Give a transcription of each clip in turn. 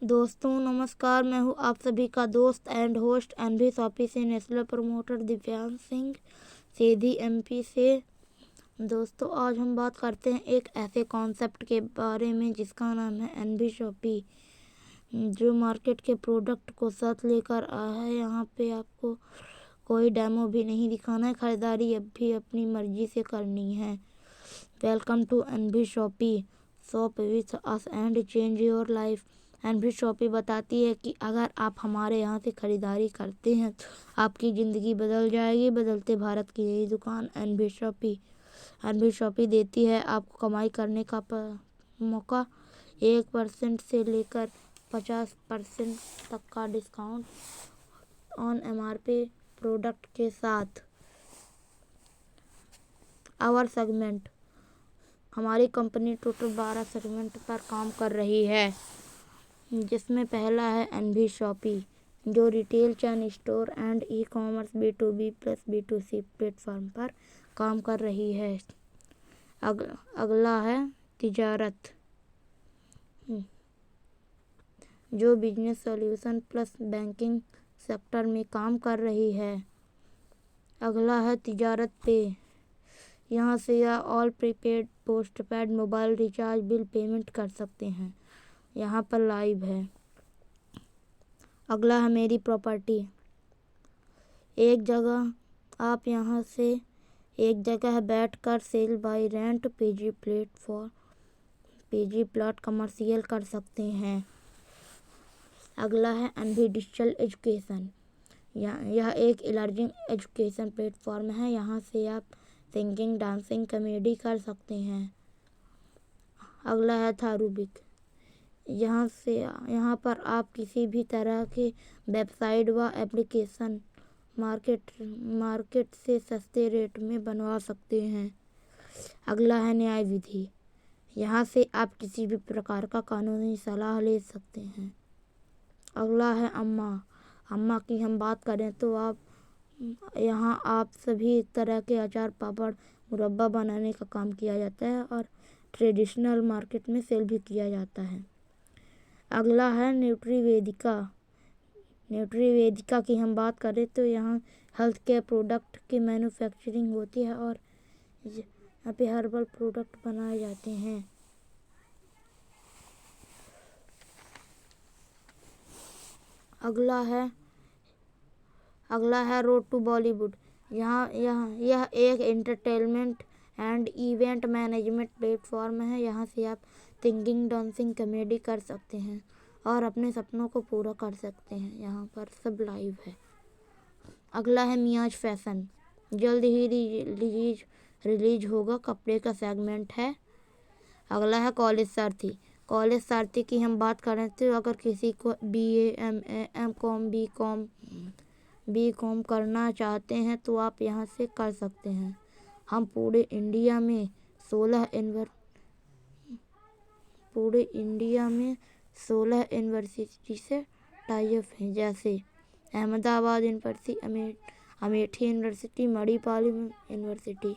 दोस्तों नमस्कार, मैं हूँ आप सभी का दोस्त एंड होस्ट एनबी शॉपी से national promoter Divyansh Singh Sidhi MP से। दोस्तों आज हम बात करते हैं एक ऐसे कॉन्सेप्ट के बारे में जिसका नाम है एनबी शॉपी, जो मार्केट के प्रोडक्ट को साथ लेकर आया है। यहाँ पे आपको कोई डेमो भी नहीं दिखाना है, खरीदारी अब भी अपनी मर्जी से करनी है। Welcome to NB Shoppy, shop with us and change your life. NB Shoppy बताती है कि अगर आप हमारे यहाँ से खरीदारी करते हैं तो आपकी ज़िंदगी बदल जाएगी। बदलते भारत की यही दुकान एनबी शॉपी। एनबी शॉपी देती है आपको कमाई करने का मौका। 1% से लेकर 50% तक का डिस्काउंट ऑन एमआरपी प्रोडक्ट के साथ। आवर सेगमेंट, हमारी कंपनी टोटल 12 सेगमेंट पर काम कर रही है, जिसमें पहला है एनबी शॉपी, जो retail chain store and e commerce B2B plus B2C platform पर काम कर रही है। अगला है तिजारत, जो business solution plus banking sector में काम कर रही है। अगला है तिजारत पे, यहाँ से या all prepaid postpaid mobile recharge bill payment कर सकते हैं, यहाँ पर लाइव है। अगला है मेरी प्रॉपर्टी, एक जगह आप यहाँ से एक जगह बैठकर sell buy rent PG plot commercial कर सकते हैं। अगला है एनबी डिजिटल एजुकेशन, यह एक इमर्जिंग एजुकेशन प्लेटफॉर्म है, यहाँ से आप सिंगिंग डांसिंग कॉमेडी कर सकते हैं। अगला है थारूबिक, यहाँ पर आप किसी भी तरह के वेबसाइट व एप्लीकेशन मार्केट से सस्ते रेट में बनवा सकते हैं। अगला है न्याय विधि, यहाँ से आप किसी भी प्रकार का कानूनी सलाह ले सकते हैं। अगला है अम्मा की हम बात करें तो यहाँ आप सभी तरह के अचार पापड़ मुरब्बा बनाने का काम किया जाता है और ट्रेडिशनल मार्केट में सेल भी किया जाता है। अगला है न्यूट्रीवेदिका की हम बात करें तो यहाँ हेल्थ केयर प्रोडक्ट की मैन्युफैक्चरिंग होती है और यहाँ पे हर्बल प्रोडक्ट बनाए जाते हैं। अगला है रोड टू बॉलीवुड, यह एक entertainment and event management platform है, यहाँ से आप सिंगिंग डांसिंग कॉमेडी कर सकते हैं और अपने सपनों को पूरा कर सकते हैं, यहाँ पर सब लाइव है। अगला है मियाज फैशन, जल्द ही रिलीज होगा, कपड़े का सेगमेंट है। अगला है कॉलेज सारथी की हम बात करें तो अगर किसी को BA MA MCOM B.Com करना चाहते हैं तो आप यहाँ से कर सकते हैं। हम पूरे इंडिया में 16 यूनिवर्सिटी से टाई अप हैं, जैसे Ahmedabad university, Amethi university, Manipal university.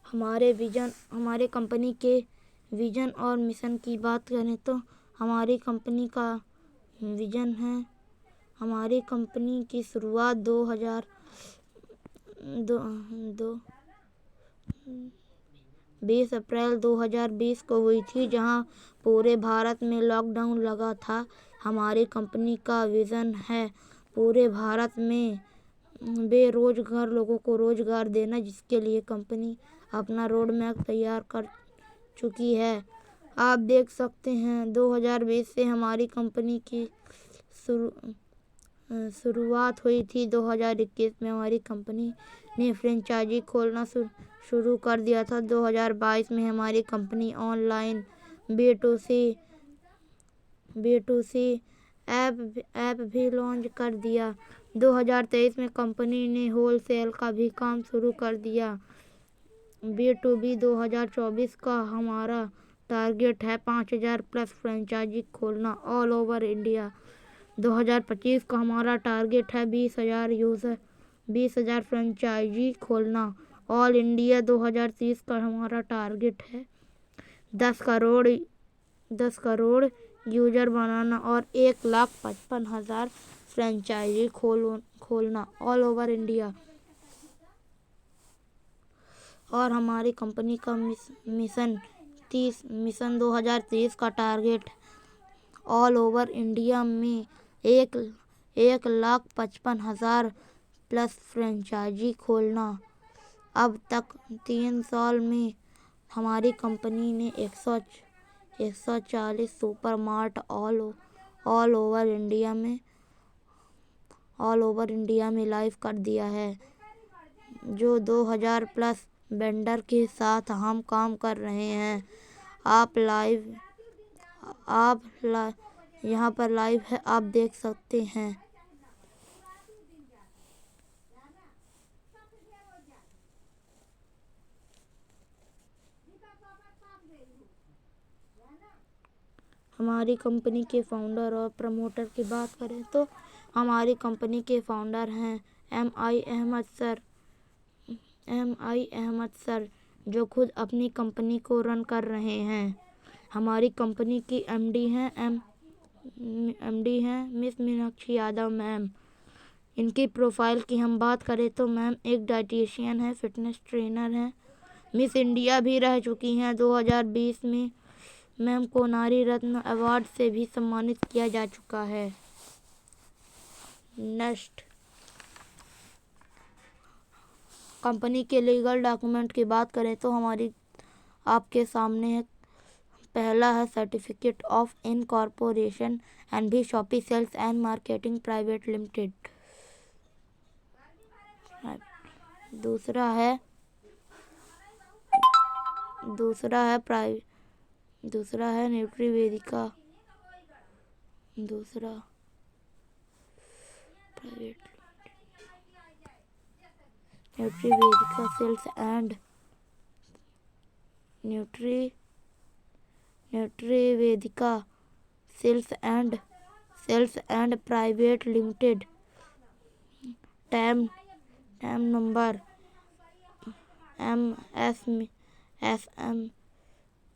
हमारे कंपनी के विजन और मिशन की बात करें तो हमारी कंपनी का विजन है, हमारी कंपनी की शुरुआत 20 अप्रैल 2020 को हुई थी, जहां पूरे भारत में लॉकडाउन लगा था। हमारी कंपनी का विजन है पूरे भारत में बेरोजगार लोगों को रोजगार देना, जिसके लिए कंपनी अपना रोड मैप तैयार कर चुकी है। आप देख सकते हैं 2020 से हमारी कंपनी की शुरुआत हुई थी। 2021 में हमारी कंपनी ने फ्रेंचाइजी खोलना शुरू कर दिया था। 2022 में हमारी कंपनी ऑनलाइन B2C ऐप भी लॉन्च कर दिया। 2023 में कंपनी ने होलसेल का भी काम शुरू कर दिया। B2B 2024 का हमारा टारगेट है 5000 प्लस फ्रेंचाइजी खोलना ऑल ओवर इंडिया। 2025 का हमारा टारगेट है 20,000 फ्रेंचाइजी खोलना ऑल इंडिया। 2030 का हमारा टारगेट है 10 करोड़ 10 करोड़ यूजर बनाना और 1,55,000 फ्रेंचाइजी खोलना ऑल ओवर इंडिया। और हमारी कंपनी का मिशन 2030 का टारगेट ऑल ओवर इंडिया में 1,55,000 प्लस फ्रेंचाइजी खोलना। अब तक 3 साल में हमारी कंपनी ने 140 super mart all over India में लाइव कर दिया है, जो 2000 प्लस वेंडर के साथ हम काम कर रहे हैं। यहाँ पर लाइव है, आप देख सकते हैं। हमारी कंपनी के फाउंडर और प्रमोटर की बात करें तो हमारी कंपनी के फाउंडर हैं एम.आई. अहमद सर, जो खुद अपनी कंपनी को रन कर रहे हैं। हमारी कंपनी की एमडी हैं मिस मीनाक्षी यादव मैम। इनकी प्रोफाइल की हम बात करें तो मैम एक डाइटिशियन है, फिटनेस ट्रेनर हैं, मिस इंडिया भी रह चुकी हैं। 2020 में मैम को नारी रत्न अवार्ड से भी सम्मानित किया जा चुका है। नेक्स्ट, कंपनी के लीगल डॉक्यूमेंट की बात करें तो हमारी आपके सामने है। पहला है certificate of incorporation NV Shoppy sales and marketing private limited. दूसरा है Nutri Vedika sales and sales and private limited. टैम number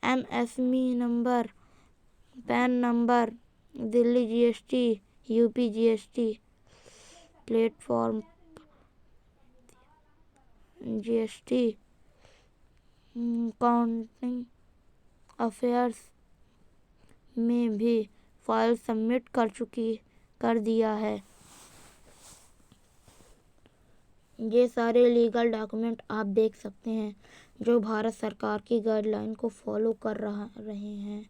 MSME number, PAN number, Delhi GST, UP GST, platform GST, counting affairs में भी फाइल सबमिट कर दिया है। ये सारे लीगल डॉक्यूमेंट आप देख सकते हैं जो भारत सरकार की गाइडलाइन को फॉलो कर रहे हैं।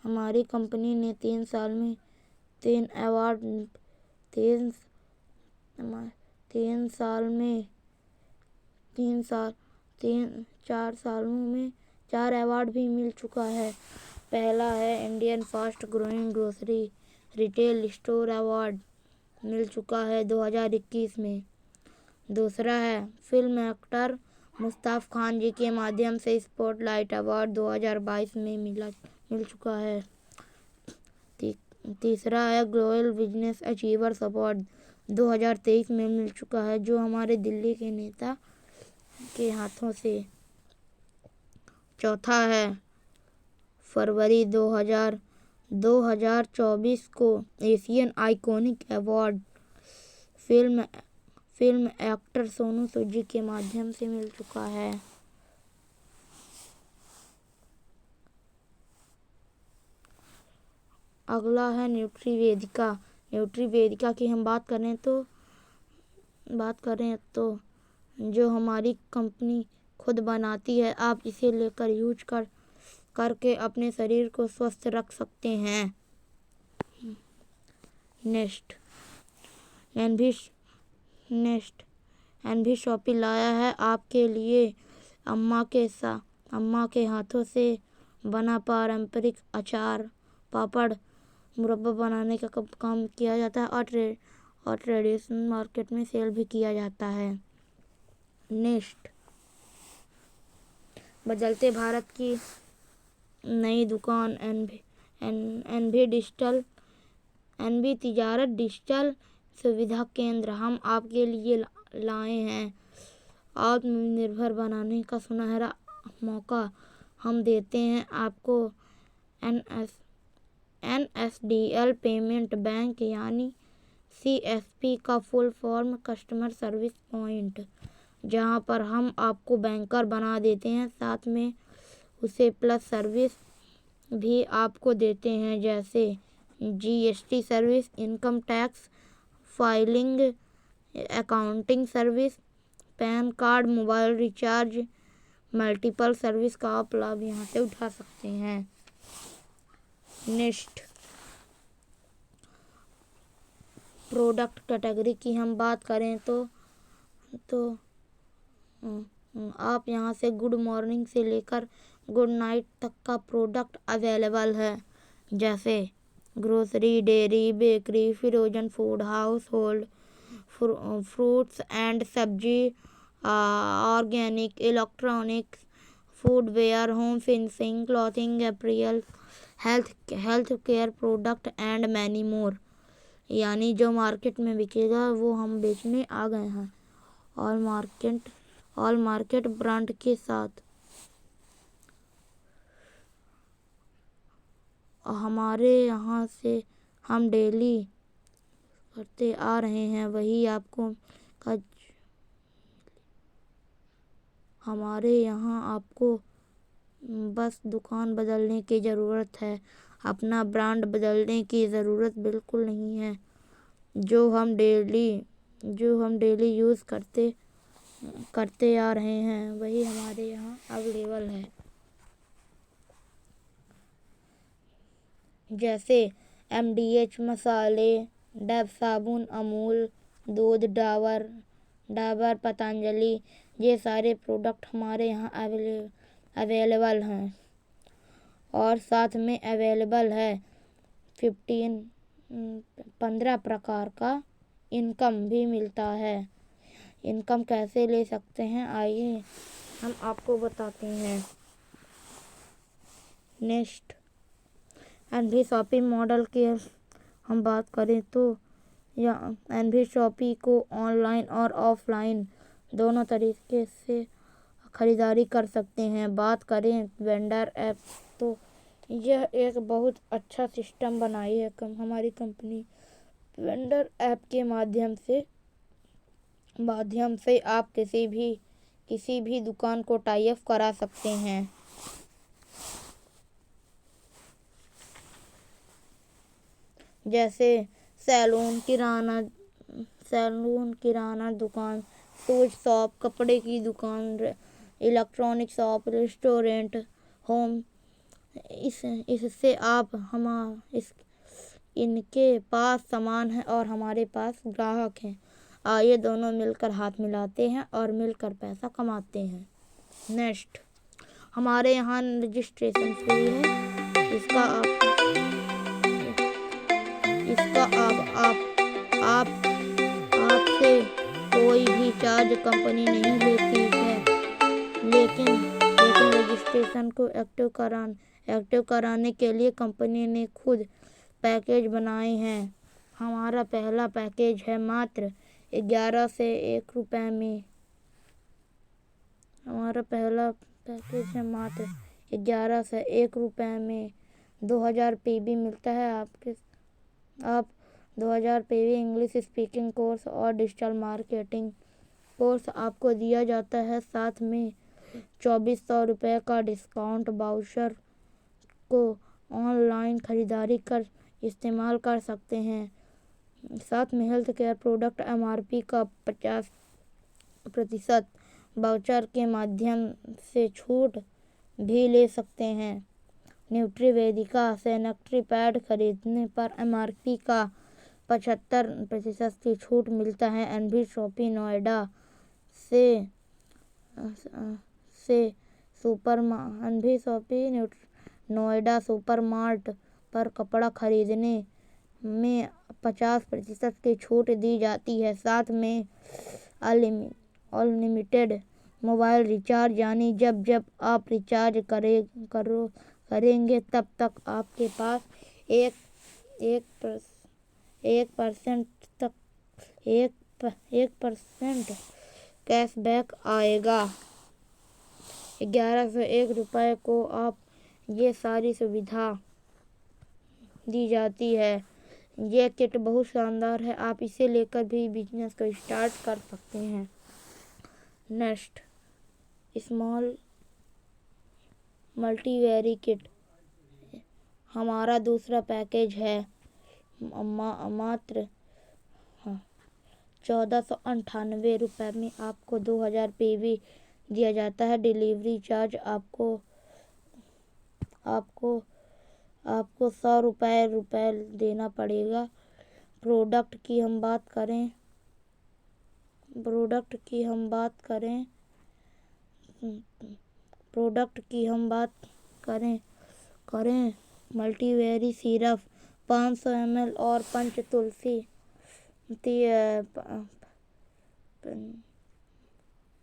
हमारी कंपनी ने 3 साल में 4 अवार्ड भी मिल चुका है। पहला है Indian fast growing grocery retail store award, मिल चुका है 2021 में। दूसरा है फिल्म एक्टर मुस्ताफ खान जी के माध्यम से स्पॉटलाइट अवार्ड 2022 में मिल चुका है। तीसरा है ग्लोबल बिजनेस अचीवर्स अवार्ड 2023 में मिल चुका है, जो हमारे दिल्ली के नेता के हाथों से। चौथा है फरवरी 2024 को Asian iconic award film actor Sonu Sood ji के माध्यम से मिल चुका है। अगला है न्यूट्री वेदिका की हम बात करें तो जो हमारी कंपनी खुद बनाती है, आप इसे लेकर यूज करके अपने शरीर को स्वस्थ रख सकते हैं। नेक्स्ट एनवी शॉपी लाया है आपके लिए अम्मा के हाथों से बना पारंपरिक अचार, पापड़, मुरब्बा बनाने का काम किया जाता है और ट्रेडिशनल मार्केट में सेल भी किया जाता है। नेक्स्ट, बदलते भारत की नई दुकान एनवी तिजारत डिजिटल सुविधा केंद्र हम आपके लिए लाए हैं। आत्मनिर्भर बनाने का सुनहरा मौका हम देते हैं आपको। NSDL पेमेंट बैंक यानी CSP का full form customer service point, जहां पर हम आपको बैंकर बना देते हैं, साथ में उसे प्लस सर्विस भी आपको देते हैं, जैसे GST service, income tax filing, accounting service, pan card, mobile recharge, multiple service का आप लाभ यहाँ से उठा सकते हैं। नेक्स्ट, प्रोडक्ट कैटेगरी की हम बात करें तो आप यहाँ से गुड मॉर्निंग से लेकर गुड नाइट तक का प्रोडक्ट अवेलेबल है, जैसे grocery, dairy, bakery, frozen food, household, fruits and सब्जी, organic, electronics, footwear, home finishing, clothing, apparel, health care product and many more. यानी जो मार्केट में बिकेगा वो हम बेचने आ गए हैं, ऑल मार्केट ब्रांड के साथ। हमारे यहाँ से हम डेली करते आ रहे हैं, वही आपको हमारे यहाँ आपको बस दुकान बदलने की ज़रूरत है, अपना ब्रांड बदलने की ज़रूरत बिल्कुल नहीं है। जो हम डेली यूज़ करते आ रहे हैं वही हमारे यहाँ अवेलेबल है, जैसे MDH मसाले, डव साबुन, अमूल दूध, डाबर पतंजलि, ये सारे प्रोडक्ट हमारे यहाँ अवेलेबल हैं। और साथ में अवेलेबल है 15 प्रकार का इनकम भी मिलता है। इनकम कैसे ले सकते हैं, आइए हम आपको बताते हैं। नेक्स्ट, एनवी शॉपिंग मॉडल की हम बात करें तो या एनवी शॉपिंग को ऑनलाइन और ऑफलाइन दोनों तरीके से खरीदारी कर सकते हैं। बात करें वेंडर ऐप तो यह एक बहुत अच्छा सिस्टम बनाई है हमारी कंपनी। वेंडर ऐप के माध्यम से आप किसी भी दुकान को टाई अप करा सकते हैं, जैसे सैलून, किराना दुकान, शूज शॉप, कपड़े की दुकान, इलेक्ट्रॉनिक शॉप, रेस्टोरेंट, होम। इससे आप इनके पास सामान है और हमारे पास ग्राहक हैं। आइए दोनों मिलकर हाथ मिलाते हैं और मिलकर पैसा कमाते हैं। नेक्स्ट, हमारे यहाँ रजिस्ट्रेशन फ्री है, इसका आपसे कोई भी चार्ज कंपनी नहीं लेती है, लेकिन रजिस्ट्रेशन को एक्टिव कराने के लिए कंपनी ने खुद पैकेज बनाए हैं। हमारा पहला पैकेज है मात्र 11 से 1 रुपये में। हमारा पहला पैकेज है मात्र 11 से 1 रुपये में 2000 PB मिलता है। आप 2000 PB इंग्लिश स्पीकिंग कोर्स और डिजिटल मार्केटिंग कोर्स आपको दिया जाता है। साथ में 2400 रुपये का डिस्काउंट वाउचर को ऑनलाइन खरीदारी कर इस्तेमाल कर सकते हैं। साथ में हेल्थ केयर प्रोडक्ट MRP का 50% वाउचर के माध्यम से छूट भी ले सकते हैं। न्यूट्रीवेदिका सैनिटरी पैड खरीदने पर MRP का 75% की छूट मिलता है। NV shopping Noida Noida super mart पर कपड़ा खरीदने में 50% की छूट दी जाती है। साथ में अनलिमिटेड मोबाइल रिचार्ज, यानी जब आप रिचार्ज करेंगे तब तक आपके पास 1% कैशबैक आएगा। 1101 रुपये को आप ये सारी सुविधा दी जाती है। ये किट बहुत शानदार है, आप इसे लेकर भी बिजनेस को स्टार्ट कर सकते हैं। नेक्स्ट, स्मॉल मल्टीवेरी किट हमारा दूसरा पैकेज है। मात्र 1498 रुपये में आपको 2000 PV दिया जाता है। डिलीवरी चार्ज आपको 100 रुपये देना पड़ेगा। प्रोडक्ट की हम बात करें मल्टीवेरी सिरप 500 ml और पंच तुलसी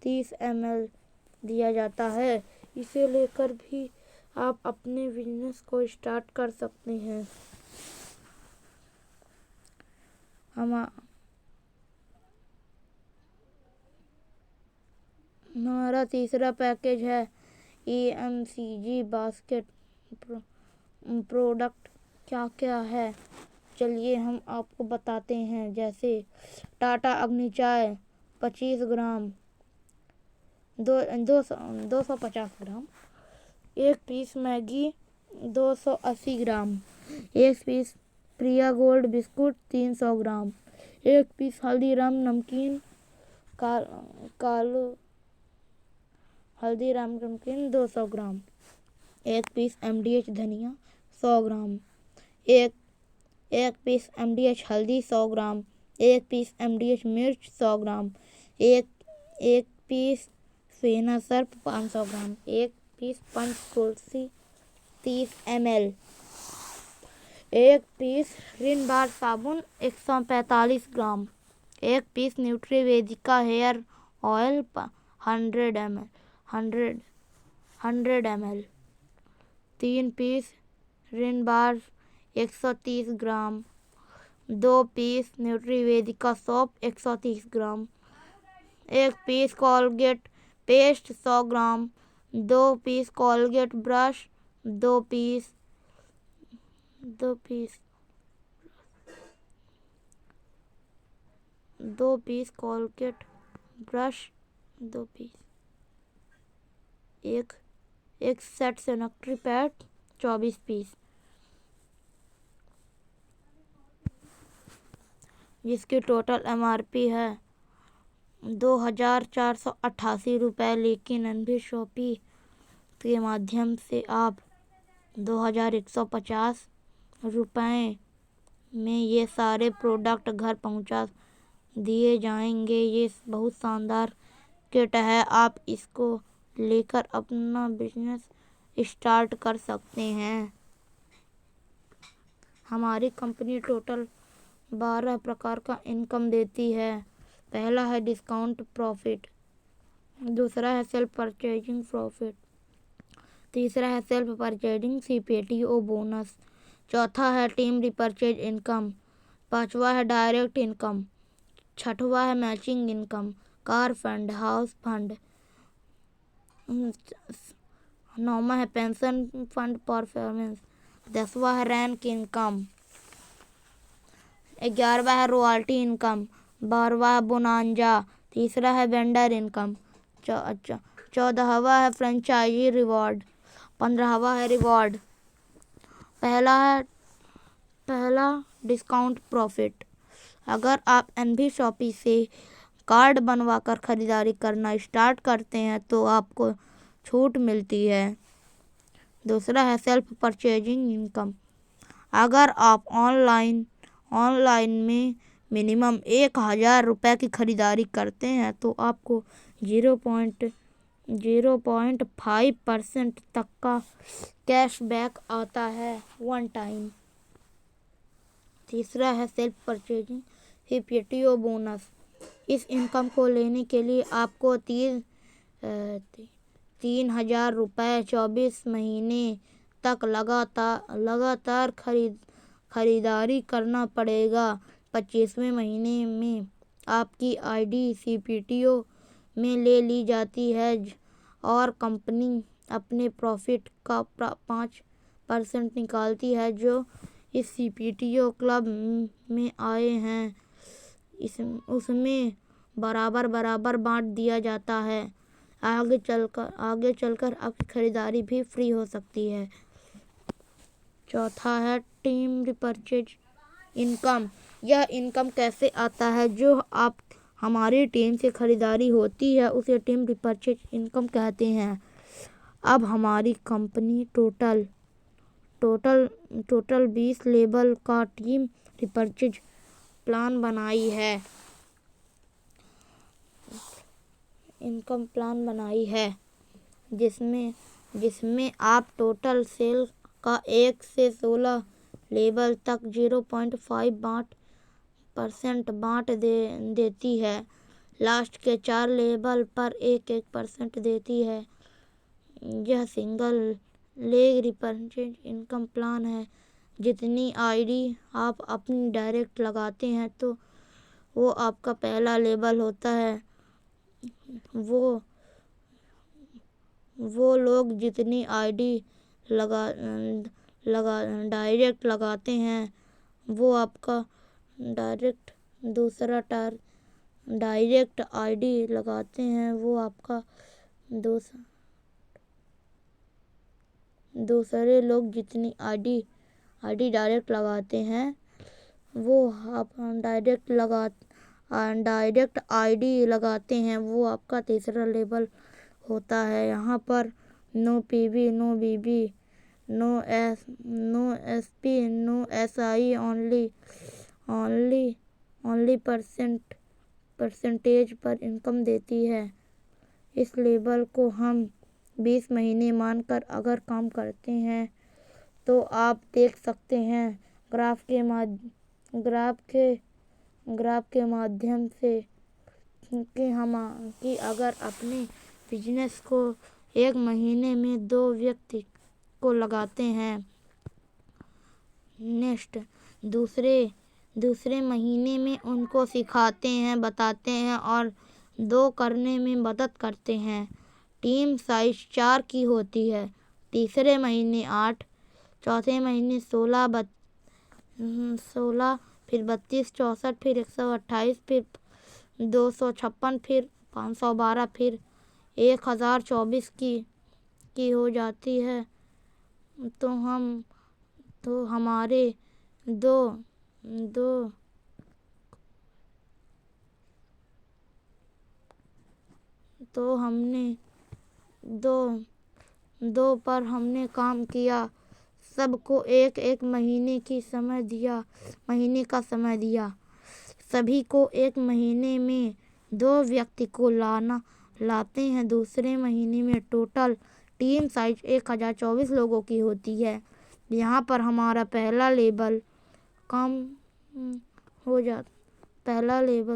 30 ml दिया जाता है। इसे लेकर भी आप अपने बिजनेस को स्टार्ट कर सकते हैं। हमारा तीसरा पैकेज है EMCG बास्केट। प्रोडक्ट क्या क्या है चलिए हम आपको बताते हैं। जैसे टाटा अग्नि चाय 25 ग्राम 250 ग्राम, एक पीस मैगी 280 ग्राम, एक पीस प्रिया गोल्ड बिस्कुट 300 ग्राम, एक पीस हल्दीराम नमकीन हल्दीराम नमकीन 200 ग्राम, एक पीस MDH धनिया 100 ग्राम, एक पीस MDH हल्दी 100 ग्राम, एक पीस MDH मिर्च 100 ग्राम, एक पीस फेना सर्फ 500 ग्राम, एक पीस पंच तुलसी 30 ml, एक पीस रिन बार साबुन 145 ग्राम, एक piece Nutrivedika hair oil 100 ml, 3 piece Rin bar 130 gram, 2 piece Nutrivedika soap 130 gram, एक piece Colgate paste 100 gram, 2 piece Colgate brush, 2 piece Colgate brush, 2 piece, एक set sanitary pad 24 piece, जिसकी total MRP है 2488 रुपये। लेकिन N V shoppe के माध्यम से आप 2150 रुपये में ये सारे प्रोडक्ट घर पहुंचा दिए जाएंगे। ये बहुत शानदार किट है, आप इसको लेकर अपना बिजनेस स्टार्ट कर सकते हैं। हमारी कंपनी टोटल 12 प्रकार का इनकम देती है। पहला है डिस्काउंट प्रॉफिट, दूसरा है सेल्फ परचेजिंग प्रॉफिट, तीसरा है सेल्फ परचेजिंग CPTO बोनस, चौथा है टीम रिपर्चेज इनकम, पांचवा है डायरेक्ट इनकम, छठवा है matching income, car fund, house fund, नौवा है पेंशन फंड परफॉर्मेंस, 10वां है रैंक इनकम, 11वां है रॉयल्टी इनकम, 12वां है बोनांजा, 13वां है वेंडर इनकम, 14वां है फ्रेंचाइजी रिवॉर्ड, 15वां है रिवॉर्ड। पहला डिस्काउंट प्रॉफिट। अगर आप एनवी शॉपी से कार्ड बनवाकर खरीदारी करना स्टार्ट करते हैं तो आपको छूट मिलती है। दूसरा है सेल्फ परचेजिंग इनकम। अगर आप ऑनलाइन में मिनिमम 1000 रुपये की खरीदारी करते हैं तो आपको 0.05% तक का कैशबैक आता है 1 टाइम। तीसरा है सेल्फ परचेजिंग CPTO बोनस। इस इनकम को लेने के लिए आपको 3000 रुपये 24 महीने तक लगातार खरीदारी करना पड़ेगा। 25वें महीने में आपकी ID CPTO में ले ली जाती है और कंपनी अपने प्रॉफिट का 5% निकालती है जो इस सीपीटीओ क्लब में आए हैं उसमें बराबर बराबर बांट दिया जाता है। आगे चलकर आपकी खरीदारी भी फ्री हो सकती है। चौथा है टीम रिपर्चेज इनकम। यह इनकम कैसे आता है? जो आप हमारी टीम से खरीदारी होती है उसे टीम रिपर्चेज इनकम कहते हैं। अब हमारी कंपनी टोटल 20 लेवल का टीम रिपर्चेज प्लान बनाई है इनकम प्लान बनाई है जिसमें आप टोटल सेल का 1 से 16 लेवल तक 0.5% बांट देती है। लास्ट के 4 लेवल पर 1% देती है। यह single leg repurchase income plan है। जितनी आईडी आप अपनी डायरेक्ट लगाते हैं तो वो आपका पहला लेवल होता है। वो लोग जितनी आईडी डायरेक्ट लगाते हैं वो आपका डायरेक्ट आईडी लगाते हैं वो आपका दूसरे लोग जितनी आईडी डायरेक्ट लगाते हैं वो आप डायरेक्ट आईडी लगाते हैं वो आपका तीसरा लेवल होता है। यहाँ पर no PV, no BB, no SP, no SI, only percentage पर इनकम देती है। इस लेवल को हम 20 महीने मानकर अगर काम करते हैं तो आप देख सकते हैं ग्राफ के माध्यम से कि अगर अपने बिजनेस को 1 महीने में 2 व्यक्ति को लगाते हैं नेक्स्ट दूसरे महीने में उनको सिखाते हैं, बताते हैं और 2 करने में मदद करते हैं। टीम साइज 4 की होती है। तीसरे महीने 8, चौथे महीने 16, फिर 32, 64, फिर 128, फिर 256, फिर 512, फिर 1024 की हो जाती है। तो हमारे हमने दो पर हमने काम किया। सबको एक महीने का समय दिया। सभी को 1 महीने में 2 व्यक्ति को लाते हैं। दूसरे महीने में टोटल टीम साइज 1024 लोगों की होती है। यहाँ पर हमारा पहला लेवल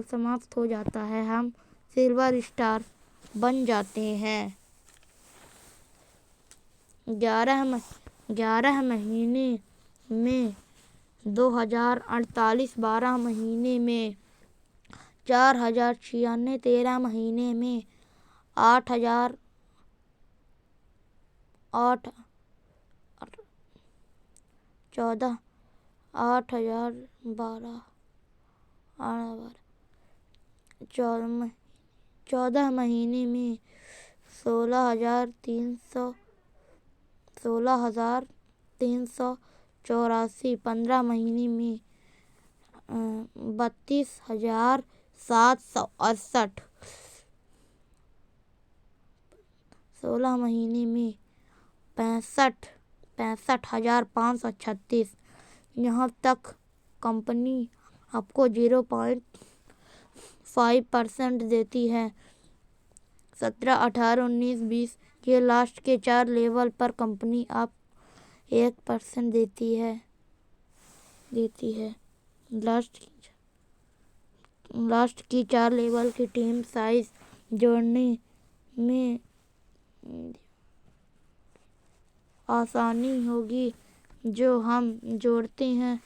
समाप्त हो जाता है। हम सिल्वर स्टार बन जाते हैं। 11 महीने में 2048, 12 महीने में 4096, 13 महीने में 8000, 14 महीने में 16,384, 15 महीने में 32,768, 16 महीने में 65,536। यहाँ तक कंपनी आपको 0.5% देती है। 17, 18, 19, 20 के लास्ट के 4 लेवल पर कंपनी आप 1% देती है। लास्ट की 4 लेवल की टीम साइज जोड़ने में आसानी होगी। जो हम जोड़ते हैं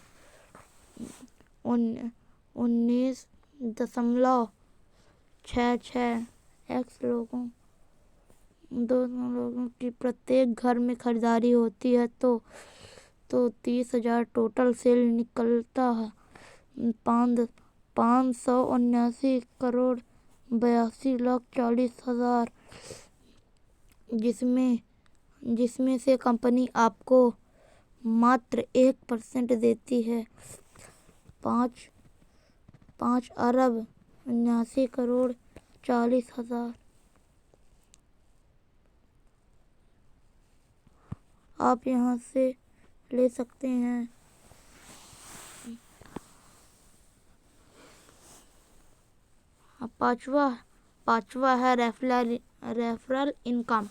19.66 लोगों की प्रत्येक घर में खरीदारी होती है तो 30,000 टोटल सेल निकलता है 579,82,40,000, जिसमें से कंपनी आपको मात्र 1% देती है 5,79,40,000। आप यहाँ से ले सकते हैं। पांचवा है रेफरल इनकम,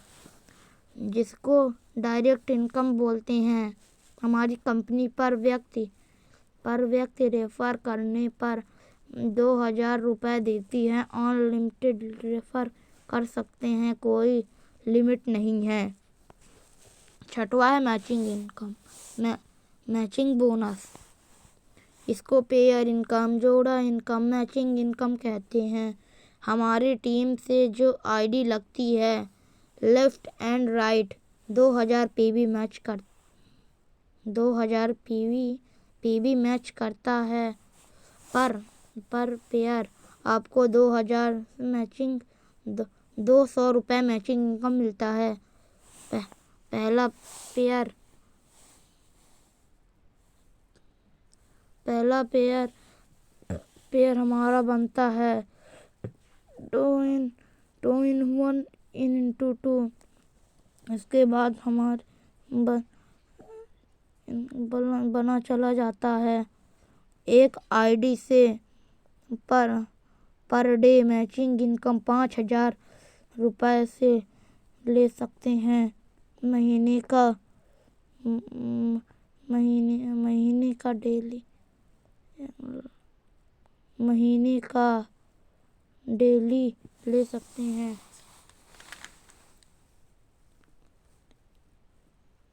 जिसको डायरेक्ट इनकम बोलते हैं। हमारी कंपनी पर व्यक्ति रेफर करने पर 2,000 रुपये देती है। अनलिमिटेड रेफर कर सकते हैं, कोई लिमिट नहीं है। छठवा है मैचिंग इनकम, मैचिंग बोनस, इसको पेयर इनकम, जोड़ा इनकम, मैचिंग इनकम कहते हैं। हमारी टीम से जो आईडी लगती है left and right 2,000 PV match करता है पर पेयर आपको 2,000 मैचिंग 200 रुपये मैचिंग इनकम मिलता है। पहला पेयर हमारा बनता है 2 in 1 into 2। इसके बाद हमारे बना चला जाता है। एक आईडी से पर डे मैचिंग इनकम 5,000 रुपये से ले सकते हैं। महीने का डेली ले सकते हैं।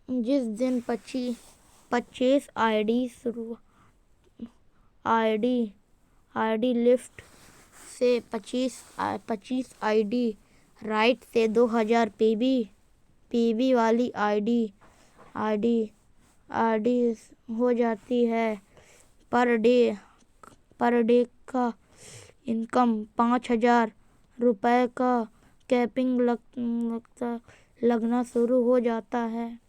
जिस दिन 25 आईडी लेफ्ट से 25 आईडी राइट से 2,000 पीवी वाली आईडी हो जाती है। पर डे का इनकम 5,000 रुपये का कैपिंग लगना शुरू हो जाता है।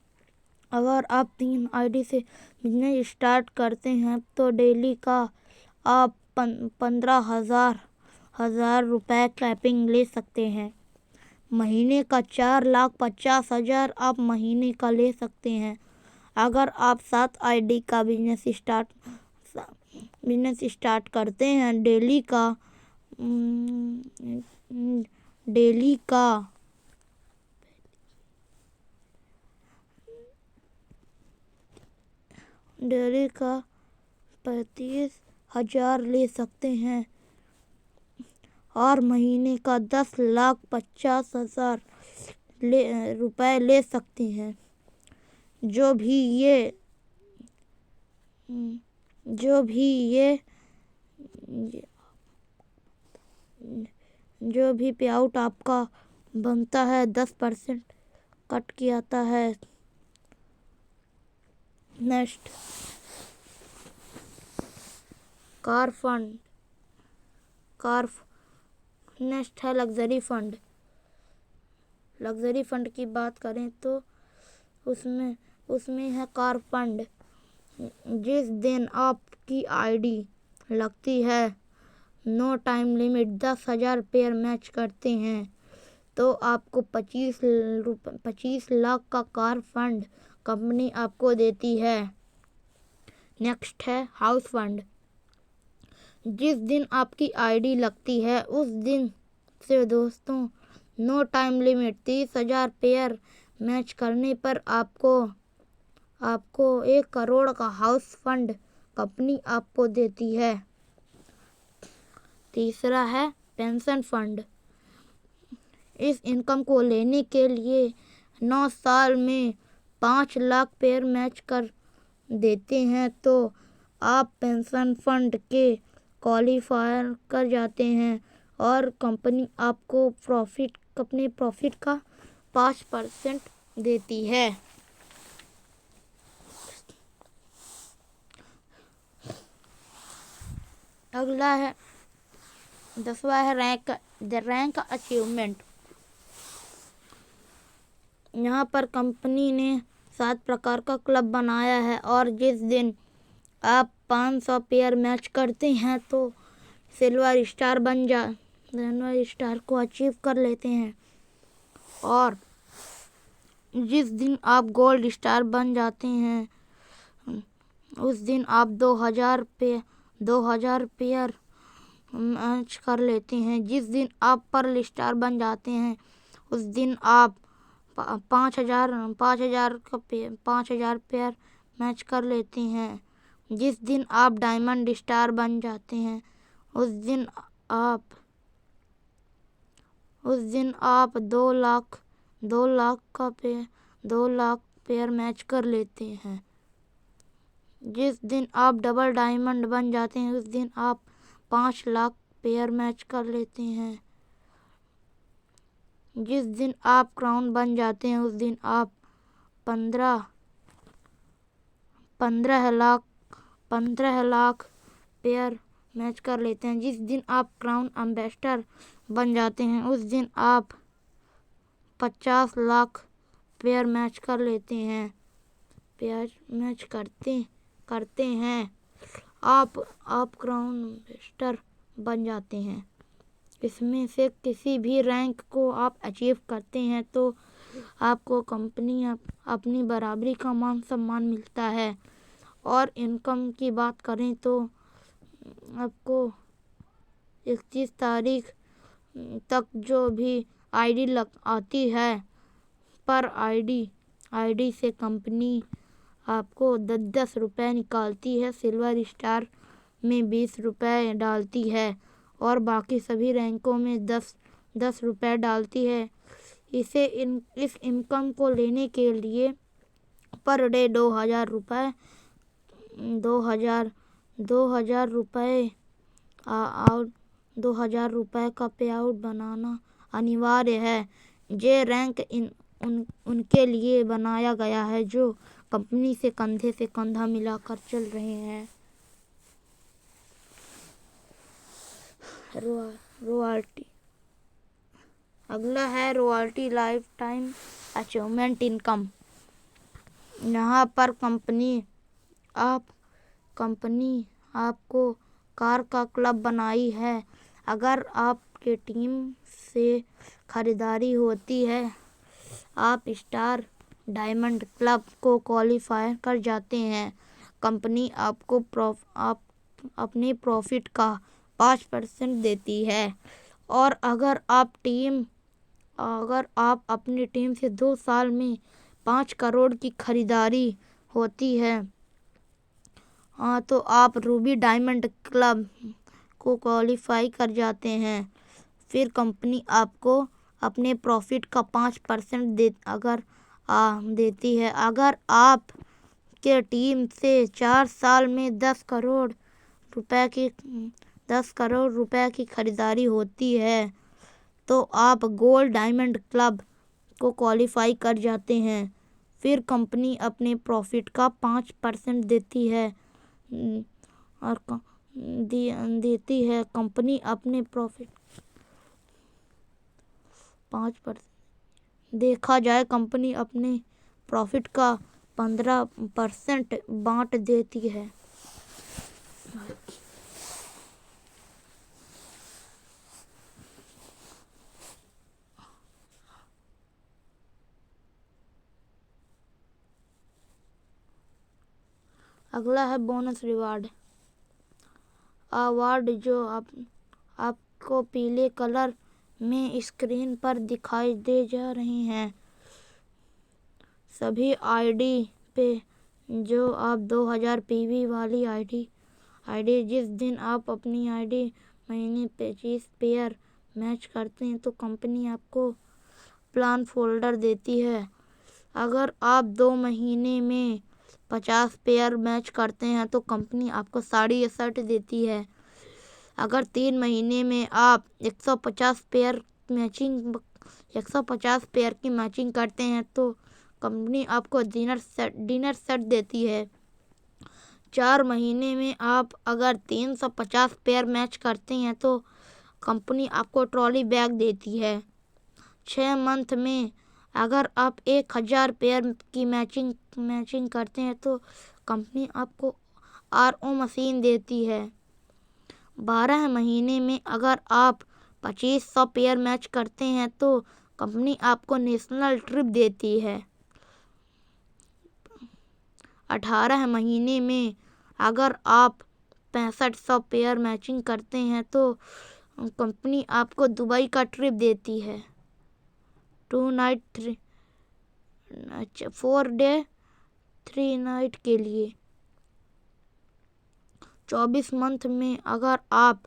अगर आप 3 आईडी से बिजनेस स्टार्ट करते हैं तो डेली का आप 15,000 रुपये कैपिंग ले सकते हैं। महीने का 4,50,000 आप महीने का ले सकते हैं। अगर आप 7 आईडी का बिजनेस स्टार्ट करते हैं डेली का 35,000 ले सकते हैं और महीने का 10,50,000 रुपये ले सकते हैं। जो भी पे आउट आपका बनता है 10% कट किया जाता है। नेक्स्ट नेक्स्ट है लग्जरी फंड। लग्जरी फंड की बात करें तो उसमें है कार फंड। जिस दिन आपकी आईडी लगती है no time limit 10,000 pair match करते हैं तो आपको 25 लाख का कार फंड कंपनी आपको देती है। नेक्स्ट है हाउस फंड। जिस दिन आपकी आईडी लगती है उस दिन से दोस्तों no time limit 30,000 pair match करने पर आपको 1 करोड़ का हाउस फंड कंपनी आपको देती है। तीसरा है पेंशन फंड। इस इनकम को लेने के लिए 9 साल में 5 लाख पेयर मैच कर देते हैं तो आप पेंशन फंड के क्वालिफायर कर जाते हैं और कंपनी आपको अपने प्रॉफिट का 5% देती है। अगला है 10वां है रैंक अचीवमेंट। यहाँ पर कंपनी ने 7 प्रकार का क्लब बनाया है और जिस दिन आप 500 पेयर मैच करते हैं तो सिल्वर स्टार को अचीव कर लेते हैं और जिस दिन आप गोल्ड स्टार बन जाते हैं उस दिन आप 2000 पेयर मैच कर लेते हैं। जिस दिन आप पर्ल स्टार बन जाते हैं उस दिन आप 5000 पेयर मैच कर लेते हैं। जिस दिन आप डायमंड स्टार बन जाते हैं उस दिन आप 2 लाख पेयर मैच कर लेते हैं। जिस दिन आप डबल डायमंड बन जाते हैं उस दिन आप 5 लाख पेयर मैच कर लेते हैं। जिस दिन आप क्राउन बन जाते हैं उस दिन आप 15 लाख पेयर मैच कर लेते हैं। जिस दिन आप क्राउन एम्बेसडर बन जाते हैं उस दिन आप 50 लाख पेयर मैच कर लेते हैं। करते हैं आप क्राउन एम्बेसडर बन जाते हैं। इसमें से किसी भी रैंक को आप अचीव करते हैं तो आपको कंपनी अपनी बराबरी का मान सम्मान मिलता है। और इनकम की बात करें तो आपको 31 तारीख तक जो भी आईडी आती है पर आईडी से कंपनी आपको 10 रुपये निकालती है। सिल्वर स्टार में 20 रुपये डालती है और बाकी सभी रैंकों में 10 रुपये डालती है। इस इनकम को लेने के लिए पर डे 2000 रुपये का पे आउट बनाना अनिवार्य है। ये रैंक उनके लिए बनाया गया है जो कंपनी से कंधा मिलाकर चल रहे हैं। रॉयल्टी। अगला है royalty life time achievement income. यहाँ पर कंपनी आपको कार का क्लब बनाई है। अगर आपके टीम से खरीदारी होती है आप स्टार डायमंड क्लब को क्वालिफाई कर जाते हैं। कंपनी आपको अपने प्रॉफिट का 5% देती है और अगर आप अपनी टीम से 2 साल में 5 करोड़ की खरीदारी होती है तो आप रूबी डायमंड क्लब को क्वालिफाई कर जाते हैं। फिर कंपनी आपको अपने प्रॉफिट का 5% देती है। अगर आप के टीम से 4 साल में 10 करोड़ रुपए की खरीदारी होती है तो आप गोल्ड डायमंड क्लब को क्वालिफाई कर जाते हैं। फिर कंपनी अपने प्रॉफिट का 5% देती है कंपनी अपने प्रॉफिट 5%। देखा जाए कंपनी अपने प्रॉफिट का 15% बांट देती है। अगला है बोनस रिवार्ड अवार्ड जो आपको पीले कलर में स्क्रीन पर दिखाई दे जा रहे हैं। सभी आईडी पे जो आप 2000 पीवी वाली आईडी जिस दिन आप अपनी आईडी महीने 25 पेयर मैच करते हैं तो कंपनी आपको प्लान फोल्डर देती है। अगर आप 2 महीने में 50 पेयर मैच करते हैं तो कंपनी आपको साड़ी या शर्ट देती है। अगर 3 महीने में आप 150 पेयर की मैचिंग करते हैं तो कंपनी आपको डिनर सेट देती है। 4 महीने में आप अगर 350 पेयर मैच करते हैं तो कंपनी आपको ट्रॉली बैग देती है। 6 मंथ में अगर आप 1000 पेयर की मैचिंग करते हैं तो कंपनी आपको RO मशीन देती है। 12 महीने में अगर आप 2500 पेयर मैच करते हैं तो कंपनी आपको नेशनल ट्रिप देती है। 18 महीने में अगर आप 6500 पेयर मैचिंग करते हैं तो कंपनी आपको दुबई का ट्रिप देती है 2 नाइट 4 डे 3 नाइट के लिए। 24 मंथ में अगर आप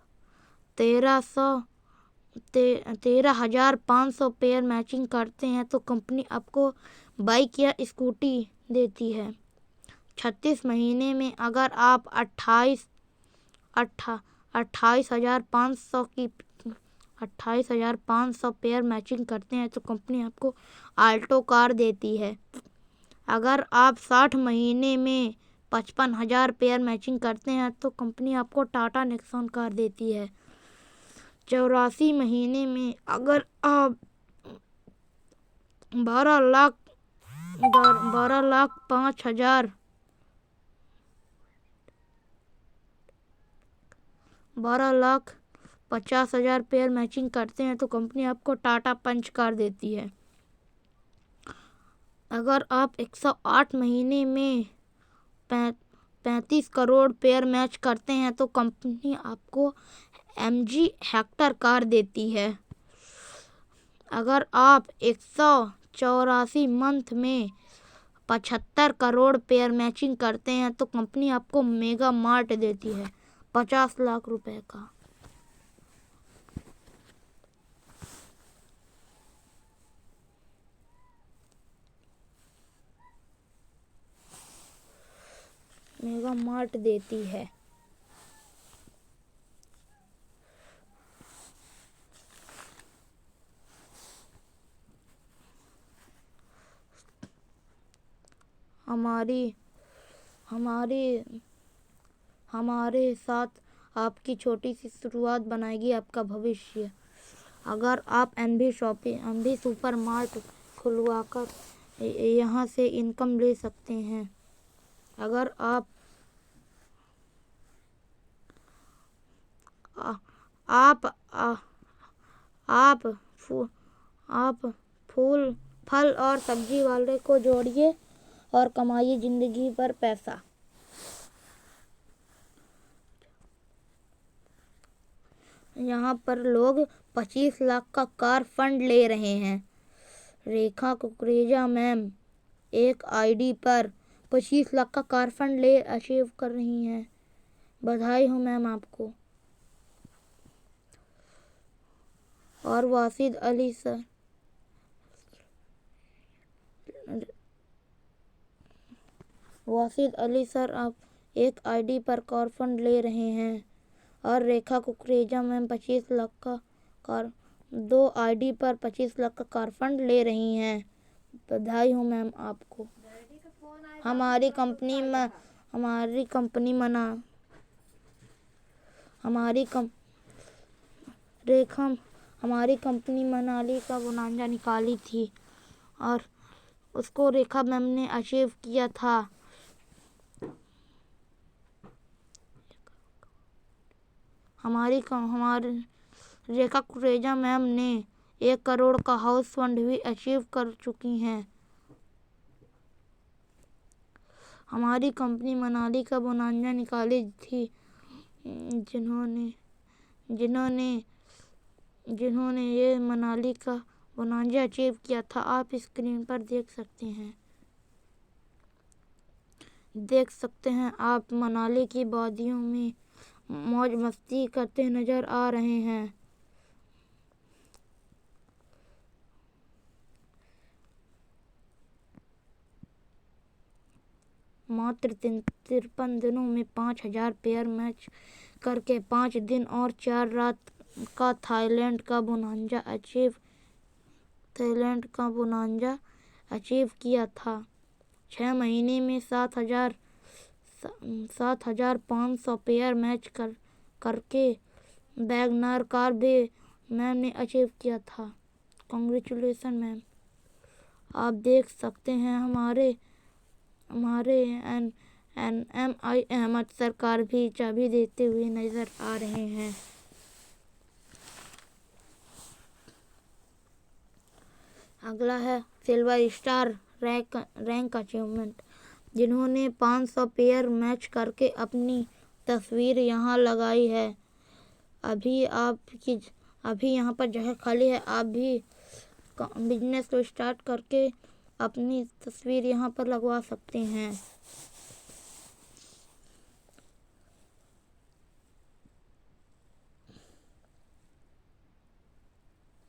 13,500 पेयर मैचिंग करते हैं तो कंपनी आपको बाइक या स्कूटी देती है। 36 महीने में अगर आप 28,500 पेयर मैचिंग करते हैं तो कंपनी आपको आल्टो कार देती है। अगर आप 60 महीने में 55,000 पेयर मैचिंग करते हैं तो कंपनी आपको टाटा नेक्सॉन कार देती है। 84 महीने में अगर आप 12,50,000 पेयर मैचिंग करते हैं तो कंपनी आपको टाटा पंच कार देती है। अगर आप 108 महीने में 35 करोड़ पेयर मैच करते हैं तो कंपनी आपको MG हेक्टर कार देती है। अगर आप 184 मंथ में 75 करोड़ पेयर मैचिंग करते हैं तो कंपनी आपको मेगा मार्ट देती है 50 लाख रुपए का। मेगा मार्ट देती है। हमारे साथ आपकी छोटी सी शुरुआत बनाएगी आपका भविष्य। अगर आप MB सुपर मार्ट खुलवाकर यहाँ से इनकम ले सकते हैं। अगर आप फल और सब्जी वाले को जोड़िए और कमाइए जिंदगी भर पैसा। यहाँ पर लोग 25 लाख का कार फंड ले रहे हैं। रेखा कुकरेजा मैम एक ID पर 25 लाख का कार फंड ले अचीव कर रही हैं। बधाई हो मैम आपको। और वासिद अली सर आप एक ID पर कार फंड ले रहे हैं। और रेखा कुकरेजा मैम 25 लाख का कार 2 ID पर 25 लाख का कार फंड ले रही हैं। बधाई हो मैम आपको। हमारी कंपनी मनाली का बोनांजा निकाली थी और उसको रेखा मैम ने अचीव किया था। हमारी रेखा कुकरेजा मैम ने 1 करोड़ का हाउस फंड भी अचीव कर चुकी हैं। हमारी कंपनी मनाली का बोनांजा निकाली थी जिन्होंने ये मनाली का बोनांजा अचीव किया था। आप स्क्रीन पर देख सकते हैं आप मनाली की वादियों में मौज मस्ती करते नजर आ रहे हैं। मात्र 53 दिनों में 5000 पेयर मैच करके 5 दिन और 4 रात का थाईलैंड का बोनांजा अचीव किया था। 6 महीने में 7,500 पेयर मैच करके वैगनर कार भी मैम ने अचीव किया था। Congratulation ma'am. आप देख सकते हैं हमारे NMI अहमद सरकार भी चाबी देते हुए नजर आ रहे हैं। अगला है सिल्वर स्टार रैंक अचीवमेंट, जिन्होंने 500 पेयर मैच करके अपनी तस्वीर यहाँ लगाई है। अभी यहाँ पर जगह खाली है। आप भी बिजनेस को स्टार्ट करके अपनी तस्वीर यहाँ पर लगवा सकते हैं।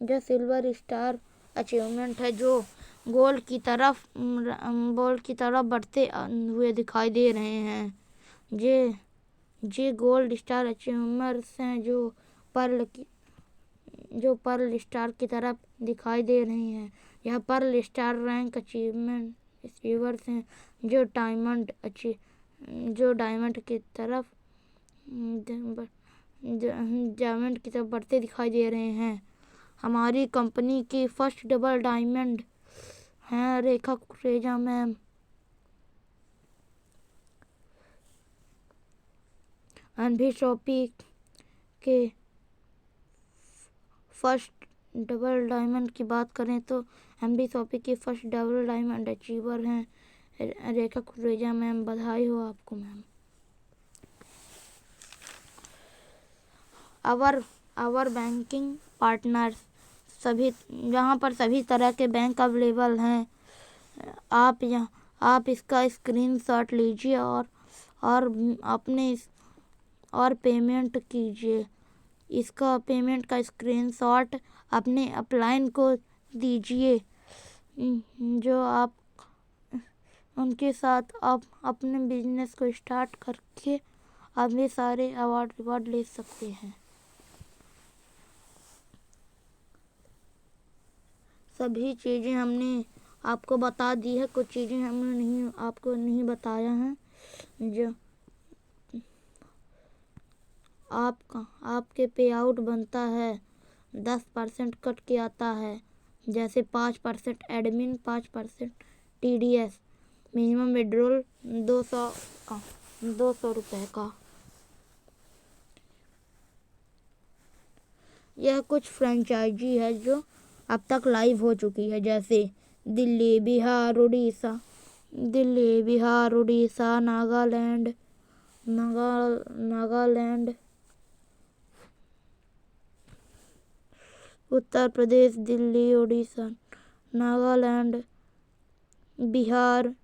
जो सिल्वर स्टार अचीवमेंट है, जो गोल्ड की तरफ बढ़ते हुए दिखाई दे रहे हैं। ये गोल्ड स्टार अचीवमेंट्स हैं जो पर्ल स्टार की तरफ दिखाई दे रही हैं। यह pearl star rank achievement achievers हैं जो डायमंड की तरफ बढ़ते दिखाई दे रहे हैं। हमारी कंपनी की फर्स्ट डबल डायमंड हैं रेखा कुकरेजा मैम। एनवी शॉपी के फर्स्ट डबल डायमंड की बात करें तो एनवी शॉपी की फर्स्ट डबल डायमंड अचीवर हैं रेखा कुकरेजा मैम। बधाई हो आपको मैम। आवर बैंकिंग पार्टनर्स, यहाँ पर सभी तरह के बैंक अवेलेबल हैं। आप इसका स्क्रीनशॉट लीजिए और पेमेंट कीजिए। इसका पेमेंट का स्क्रीनशॉट अपने अपलाइन को दीजिए, जो आप उनके साथ आप अपने बिजनेस को स्टार्ट करके आप ये सारे रिवॉर्ड ले सकते हैं। सभी चीज़ें हमने आपको बता दी है। कुछ चीज़ें हमने आपको नहीं बताया है। जो आपके पे आउट बनता है 10% कट के आता है, जैसे 5% एडमिन, 5% TDS, मिनिमम विड्रॉल 200 रुपये का। यह कुछ फ्रेंचाइजी है जो अब तक लाइव हो चुकी है, जैसे दिल्ली, बिहार, उड़ीसा, नागालैंड, उत्तर प्रदेश, दिल्ली, उड़ीसा, नागालैंड, बिहार,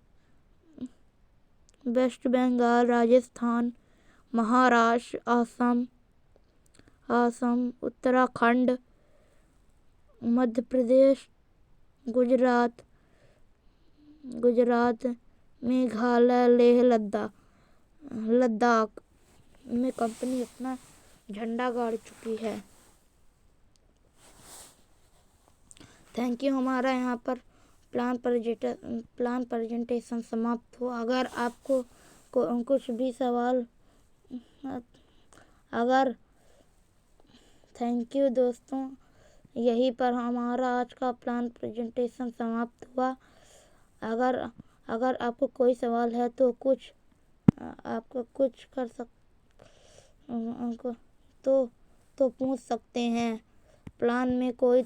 वेस्ट बंगाल, राजस्थान, महाराष्ट्र, असम, उत्तराखंड, मध्य प्रदेश, गुजरात, मेघालय, लेह लद्दाख में कंपनी अपना झंडा गाड़ चुकी है। Thank you. हमारा यहाँ पर प्लान प्रेजेंटेशन समाप्त हुआ। अगर आपको कुछ भी सवाल थैंक यू दोस्तों। यहीं पर हमारा आज का प्लान प्रेजेंटेशन समाप्त हुआ। अगर आपको कोई सवाल है तो पूछ सकते हैं। प्लान में कोई